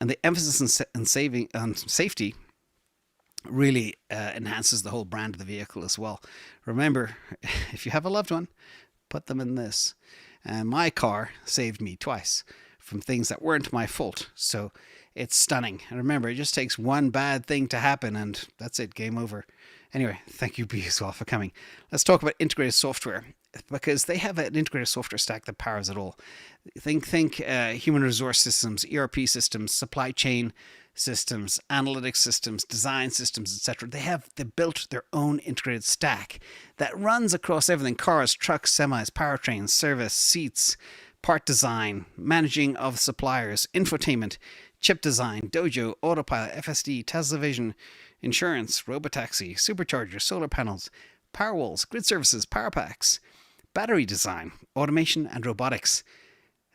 And the emphasis on safety really enhances the whole brand of the vehicle as well. Remember, if you have a loved one, put them in this. And my car saved me twice from things that weren't my fault. So it's stunning. And remember, it just takes one bad thing to happen and that's it, game over. Anyway, thank you, B, as well, for coming. Let's talk about integrated software because they have an integrated software stack that powers it all. Think human resource systems, ERP systems, supply chain systems, analytics systems, design systems, etc. They built their own integrated stack that runs across everything: cars, trucks, semis, powertrains, service, seats, part design, managing of suppliers, infotainment, chip design, Dojo, autopilot, FSD, Tesla Vision, insurance, robotaxi, supercharger, solar panels, powerwalls, grid services, powerpacks, battery design, automation, and robotics.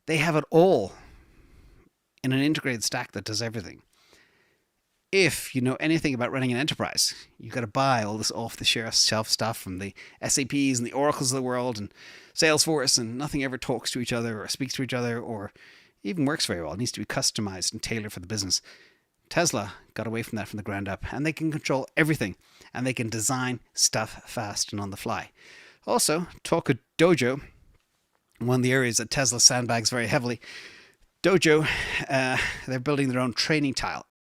They have it all in an integrated stack that does everything. If you know anything about running an enterprise, you've got to buy all this off-the-shelf stuff from the SAPs and the Oracles of the world and Salesforce, and nothing ever talks to each other or speaks to each other or even works very well. It needs to be customized and tailored for the business. Tesla got away from that from the ground up, and they can control everything, and they can design stuff fast and on the fly. Also, talk of Dojo, one of the areas that Tesla sandbags very heavily. Dojo, they're building their own training